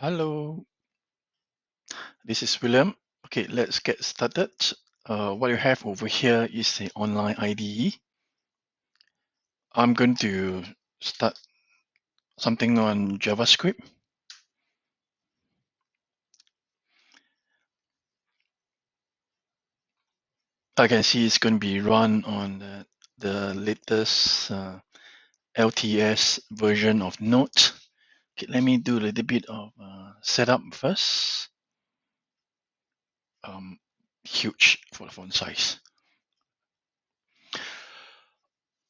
Hello, this is William. Okay, let's get started. What you have over here is the online IDE. I'm going to start something on JavaScript. I can see it's going to be run on the latest LTS version of Node. Okay, let me do a little bit of setup first. Huge for the font size.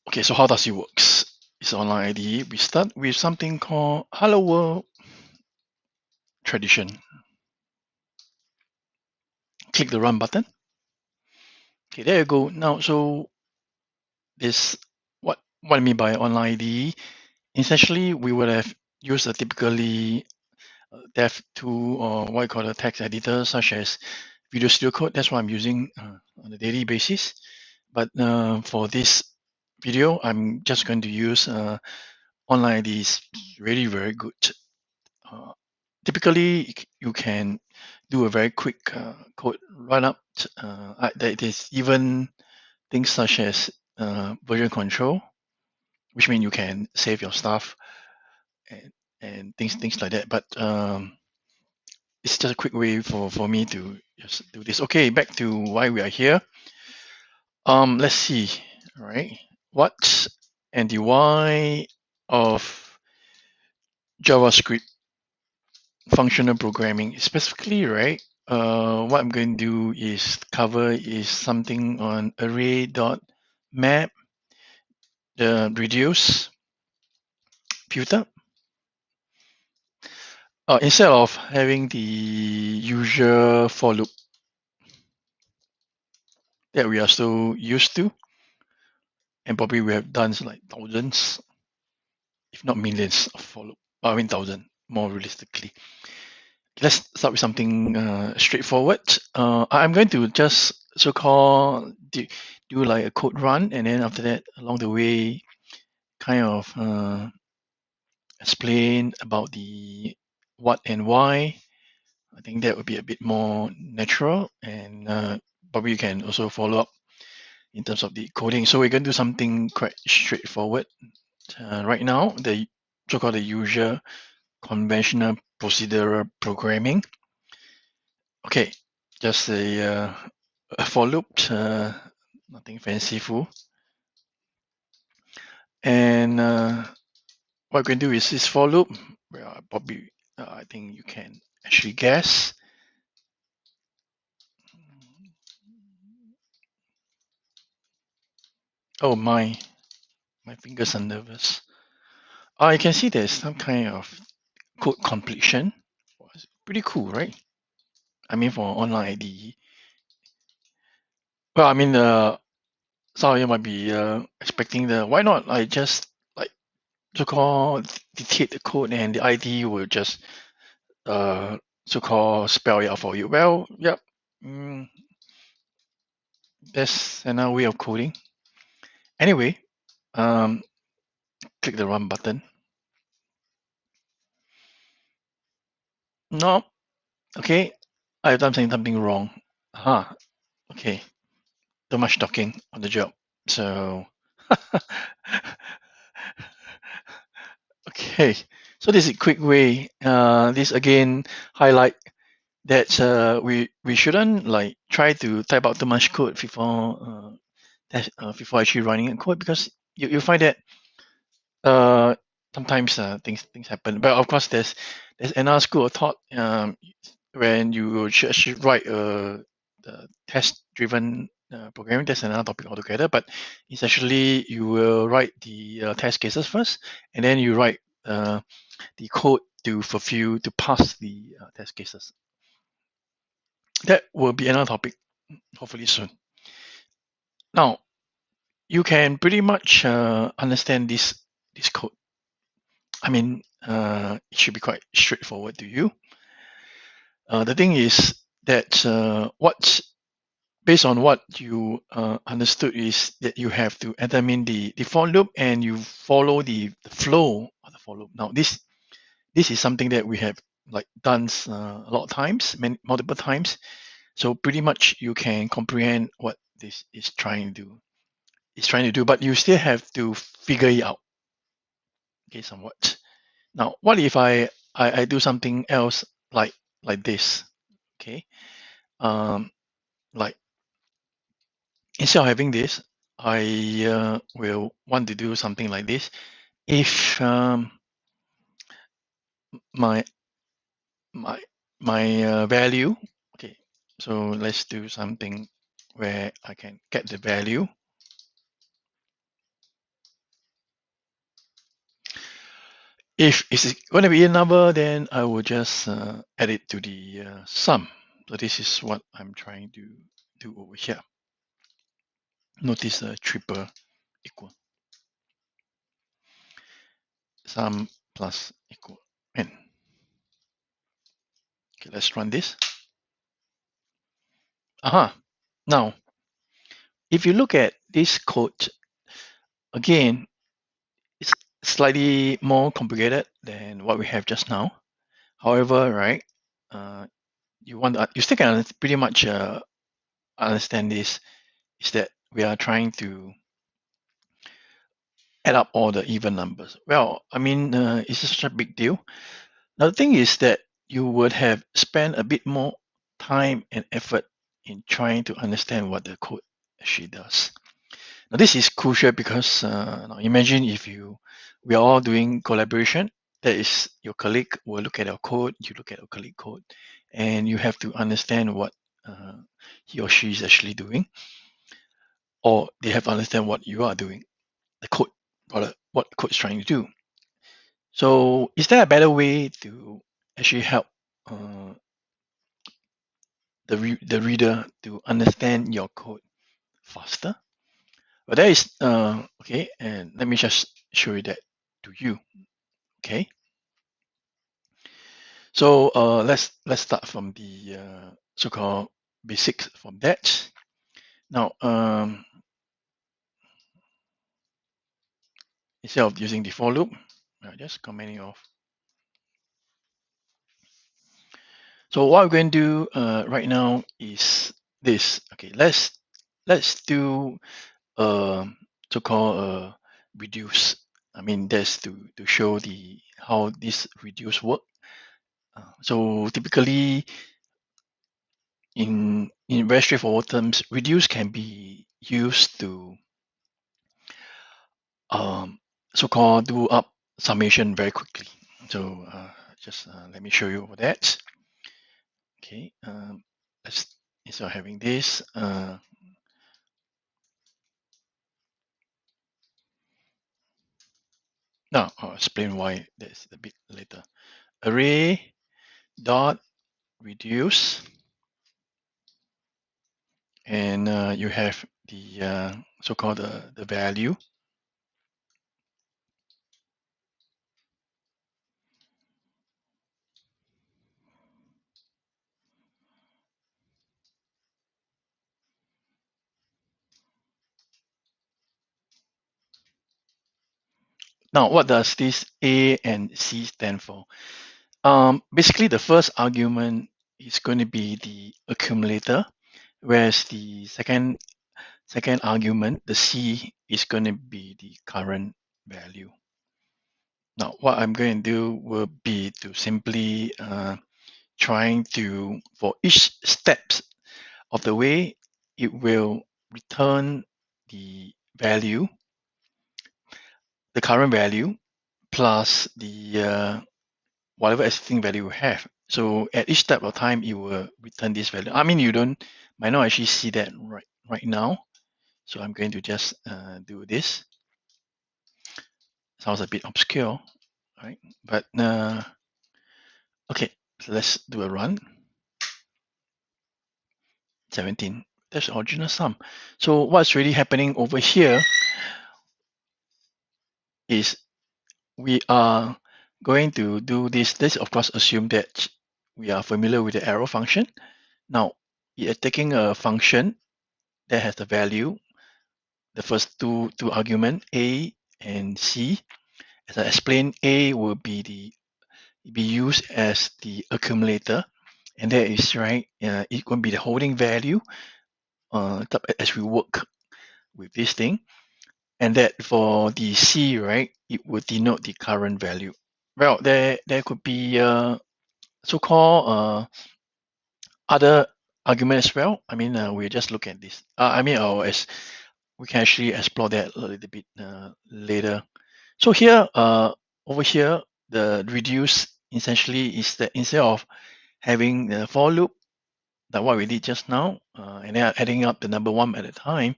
Okay, so how does it work? It's online IDE. We start with something called Hello World tradition. Click the run button. Okay, there you go. Now, so this what I mean by online IDE. Essentially, we would have used a typically dev tool or what I call a text editor, such as Visual Studio Code. That's what I'm using on a daily basis. But for this video, I'm just going to use online IDE. Is really very good. Typically, you can do a very quick code run up. There is even things such as version control, which means you can save your stuff and things like that. But it's just a quick way for me to just do this. Okay, back to why we are here. Let's see. All right, what and the why of JavaScript functional programming specifically, right? What I'm going to do is cover is something on array.map, the reduce filter. Instead of having the usual for loop that we are so used to, and probably we have done like thousands, if not millions of for loop. I mean, thousand more realistically. Let's start with something straightforward. I'm going to just so-called do like a code run, and then after that, along the way, kind of explain about the what and why. I think that would be a bit more natural, and probably you can also follow up in terms of the coding. So we're going to do something quite straightforward right now, the so-called the usual conventional procedural programming. Okay, just a for loop, nothing fanciful. And what we're going to do is this for loop. Well, probably, I think you can actually guess. Oh my fingers are nervous. You can see there's some kind of code completion. It's pretty cool, right? I mean, for online IDE. Well, I mean, some of you might be expecting why not I just like so-called dictate the code and the IDE will just so-called spell it out for you. Well, yep, that's another way of coding. Anyway, um, click the run button. No, okay, I've done something wrong. Okay, too much talking on the job. So, okay, so this is a quick way. This again highlight that we shouldn't like try to type out too much code before actually running a code, because you find that uh, sometimes things happen. But of course, there's another school of thought when you should actually write the test-driven programming. That's another topic altogether. But essentially, you will write the test cases first, and then you write the code to pass the test cases. That will be another topic, hopefully soon. Now, you can pretty much understand this code. I mean, it should be quite straightforward to you. The thing is that based on what you understood is that you have to determine the for loop, and you follow the flow of the for loop. Now, this is something that we have like done a lot of times, multiple times. So pretty much you can comprehend what this is trying to do. It's trying to do, but you still have to figure it out. Okay, somewhat. Now, what if I do something else like this? Okay, um, like instead of having this, I will want to do something like this. If my my value, okay, so let's do something where I can get the value. If it's going to be a number, then I will just add it to the sum. So this is what I'm trying to do over here. Notice a triple equal sum plus equal n. Okay, let's run this. Aha. Now, if you look at this code, again, it's slightly more complicated than what we have just now. However, right, uh, you still can pretty much understand this. Is that we are trying to add up all the even numbers. Well, I mean, it's such a big deal. Now, the thing is that you would have spent a bit more time and effort in trying to understand what the code actually does. Now, this is crucial because now imagine if we are all doing collaboration. That is, your colleague will look at your code, you look at your colleague code, and you have to understand what uh, he or she is actually doing, or they have to understand what you are doing, the code, what the code is trying to do. So, is there a better way to actually help uh, the reader to understand your code faster? Well, that is okay, and let me just show you that to you. Okay, so let's start from the so-called basics from that. Now, instead of using the for loop, just commenting off. So what we're going to do right now is this. Okay, let's do so-called reduce. I mean, that's to show the how this reduce work. So typically, in very straightforward terms, reduce can be used to um, so-called do up summation very quickly. So just let me show you over that. Okay, let's instead of having this. Now I'll explain why that's a bit later. Array dot reduce, and you have the so-called the value. Now, what does this A and C stand for? Basically, the first argument is going to be the accumulator, whereas the second argument, the C, is going to be the current value. Now, what I'm going to do will be to simply trying to, for each steps of the way, it will return the value, the current value, plus the whatever existing value you have. So at each step of time, it will return this value. I mean, you might not actually see that right now. So I'm going to just do this. Sounds a bit obscure, right? But okay, so let's do a run. 17. That's the original sum. So what's really happening over here is we are going to do this. Let's of course assume that we are familiar with the arrow function. Now, we are taking a function that has the value, the first two argument A and C. As I explained, A will be the be used as the accumulator, and that is right. It going to be the holding value as we work with this thing, and that for the C, right, it would denote the current value. Well, there could be so-called other argument as well. I mean, we just look at this. As we can actually explore that a little bit later. So here, over here, the reduce essentially is that instead of having the for loop, like what we did just now, and then adding up the number one at a time,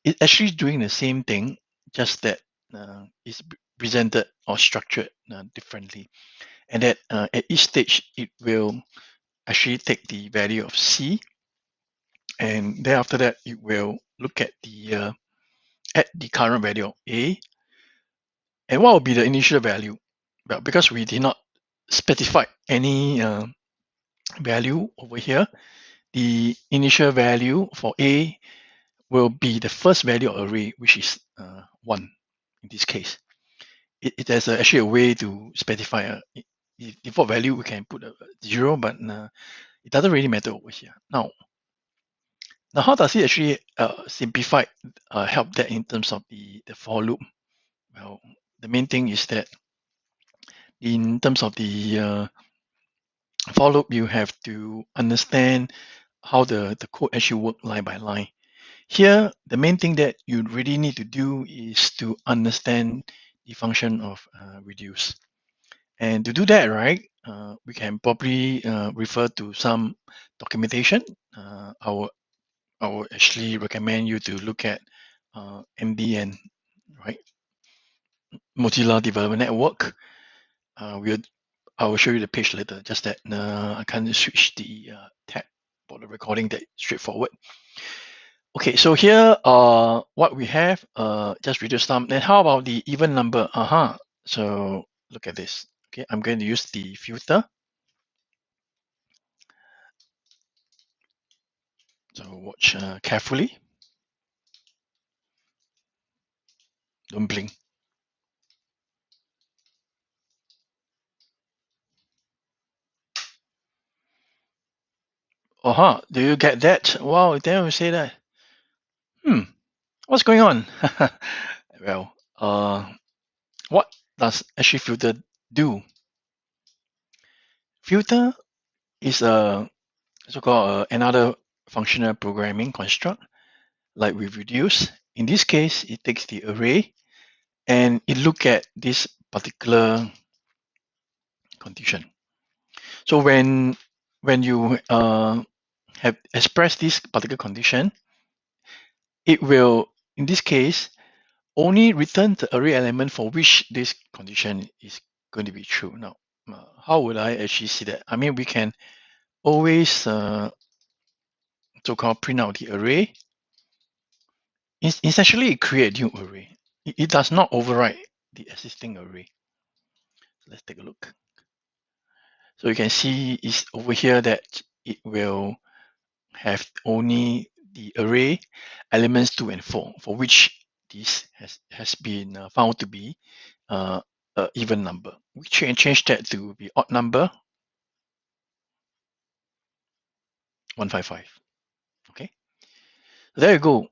it's actually doing the same thing, just that it's presented or structured differently. And that at each stage, it will actually take the value of C, and then after that, it will look at the current value of A, and what will be the initial value? Well, because we did not specify any value over here, the initial value for A will be the first value of array, which is 1 in this case. It has actually a way to specify a default value. We can put a 0, but it doesn't really matter over here. Now how does it actually simplify, help that in terms of the for loop? Well, the main thing is that in terms of the for loop, you have to understand how the code actually work line by line. Here, the main thing that you really need to do is to understand the function of reduce. And to do that, right, we can probably refer to some documentation. I would actually recommend you to look at MDN, right, Mozilla Development Network. I will show you the page later. Just that I can't switch the tab for the recording. That straightforward. Okay, so here what we have just reduce sum. Then how about the even number? So look at this. Okay, I'm going to use the filter. So watch carefully. Don't blink. Do you get that? Wow, then we say that. What's going on? Well, what does actually filter do? Filter is a so-called another functional programming construct, like we reduce. In this case, it takes the array and it look at this particular condition. So when you have expressed this particular condition, it will, in this case, only return the array element for which this condition is going to be true. Now, how would I actually see that? I mean, we can always so-called print out the array. Essentially, it create a new array. It does not override the existing array. Let's take a look. So you can see is over here that it will have only the array elements 2 and 4, for which this has been found to be an even number. We can change that to be odd number, 155. Okay, so there you go.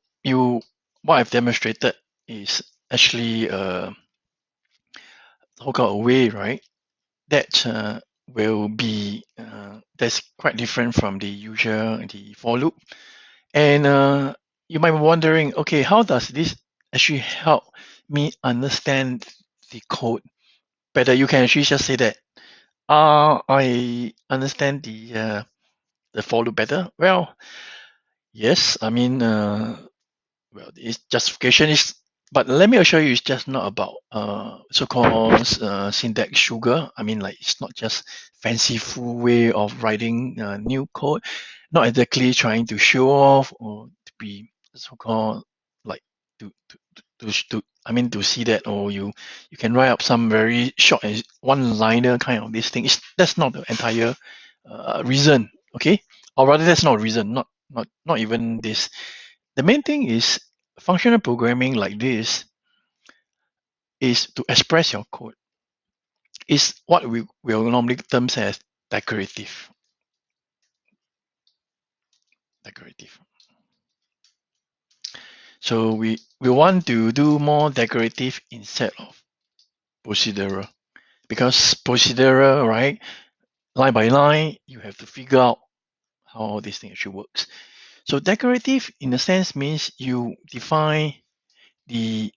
What I've demonstrated is actually so-called a way, right? That will be that's quite different from the for loop. And you might be wondering, okay, how does this actually help me understand the code better? You can actually just say that, I understand the for loop better. Well, yes, I mean, well, its justification is, but let me assure you, it's just not about so-called syntax sugar. I mean, like it's not just fanciful way of writing new code, not exactly trying to show off or to be so-called like I mean to see that, or you can write up some very short and one-liner kind of this thing. That's not the entire reason, okay? Or rather, that's not a reason. Not even this. The main thing is functional programming like this is to express your code. is what we will normally term as decorative. Decorative. So we want to do more decorative instead of procedural, because procedural, right, line by line, you have to figure out how this thing actually works. So decorative, in a sense, means you define the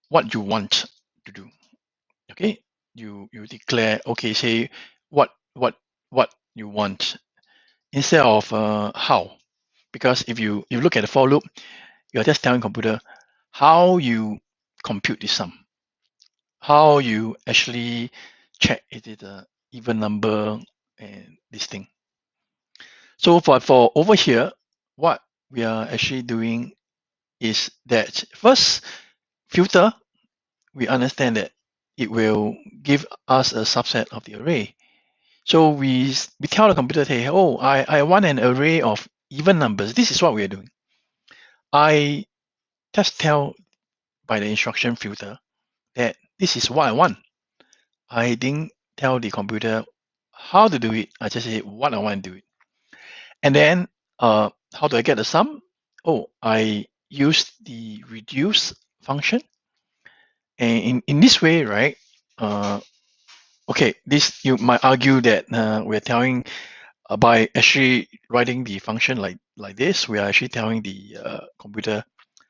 what you want to do. Okay, you declare, okay, say what you want instead of how. Because if you look at the for loop, you're just telling computer how you compute the sum, how you actually check is it a even number and this thing. So for over here, what we are actually doing is that first filter, we understand that it will give us a subset of the array. So we tell the computer, hey, oh, I want an array of even numbers. This is what we are doing. I just tell by the instruction filter that this is what I want. I didn't tell the computer how to do it. I just say what I want to do it. And then how do I get the sum? Oh, I use the reduce function. And in this way, right? Okay, this you might argue that we're telling by actually writing the function like this, we are actually telling the computer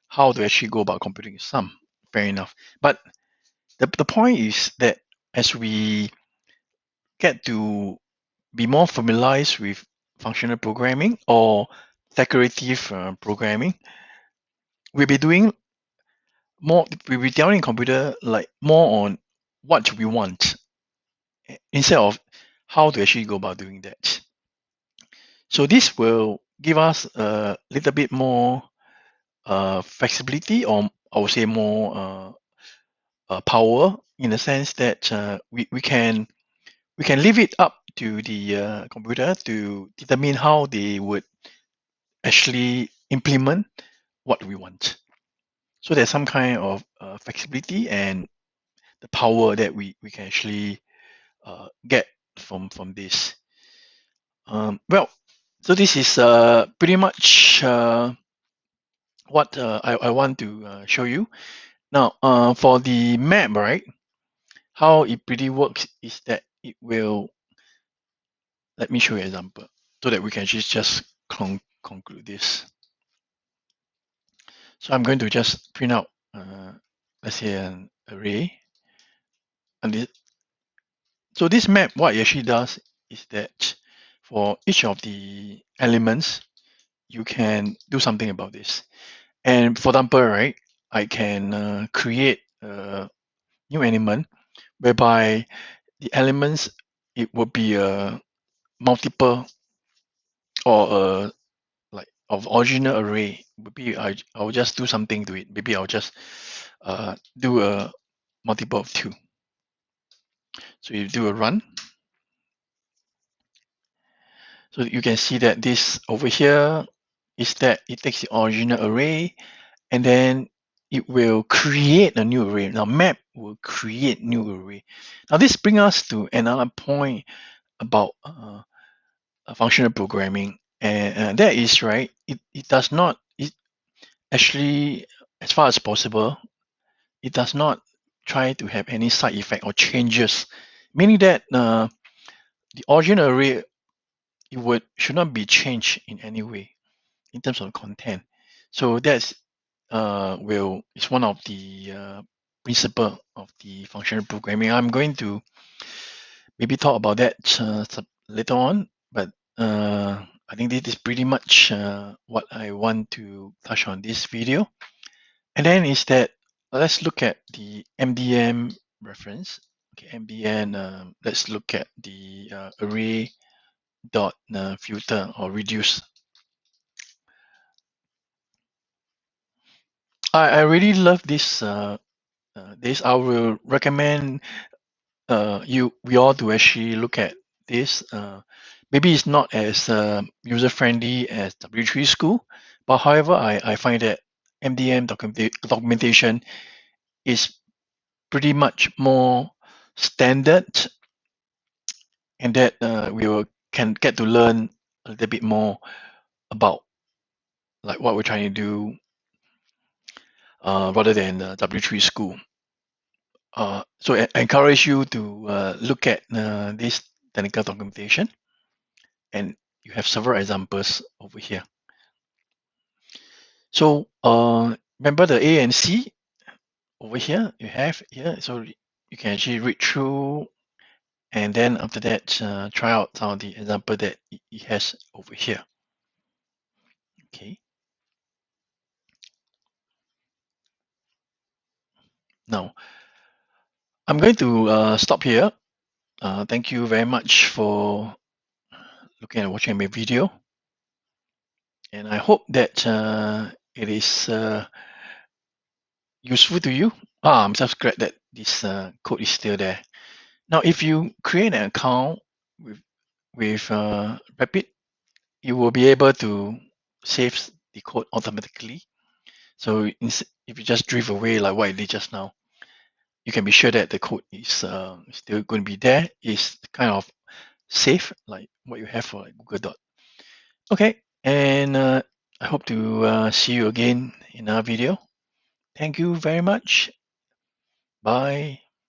how to actually go about computing sum. Fair enough. But the point is that as we get to be more familiarized with functional programming or decorative programming, we'll be doing more, we'll be telling computer like more on what we want instead of how to actually go about doing that. So this will give us a little bit more flexibility, or I would say more power, in the sense that we can leave it up to the computer to determine how they would actually implement what we want. So there's some kind of flexibility and the power that we can actually get from this. Well, so this is pretty much what I want to show you. Now, for the map, right, how it pretty works is that it will, let me show you an example so that we can just conclude this. So I'm going to just print out, let's say, an array. And so this map, what it actually does is that for each of the elements, you can do something about this. And for example, right, I can create a new element whereby the elements, it will be a multiple or a like of original array. Maybe I'll just do something to it. Maybe I'll just do a multiple of 2. So you do a run. So you can see that this over here is that it takes the original array and then it will create a new array. Now map will create new array. Now this brings us to another point about functional programming, and that is right. It does not. It actually, as far as possible, it does not try to have any side effect or changes, meaning that the original array, it should not be changed in any way in terms of content. So that's is one of the principle of the functional programming. I'm going to maybe talk about that later on, but I think this is pretty much what I want to touch on this video. And then is that let's look at the MDM reference. Okay, MDN. Let's look at the array dot filter or reduce. I really love this. This I will recommend we all to actually look at this. Maybe it's not as user friendly as W3 School, but however, I find that MDM documentation is pretty much more standard, and that can get to learn a little bit more about like what we're trying to do rather than W3 school. So I encourage you to look at this technical documentation, and you have several examples over here. So remember the A and C over here you have here, so you can actually read through, and then after that try out some of the example that it has over here. Okay. Now I'm going to stop here. Thank you very much for looking and watching my video, and I hope that it is useful to you. I'm just glad that this code is still there. Now, if you create an account with Rapid, you will be able to save the code automatically. So if you just drift away like what I did just now, you can be sure that the code is still going to be there. It's kind of safe, like what you have for like Google Doc. Okay, and I hope to see you again in our video. Thank you very much. Bye.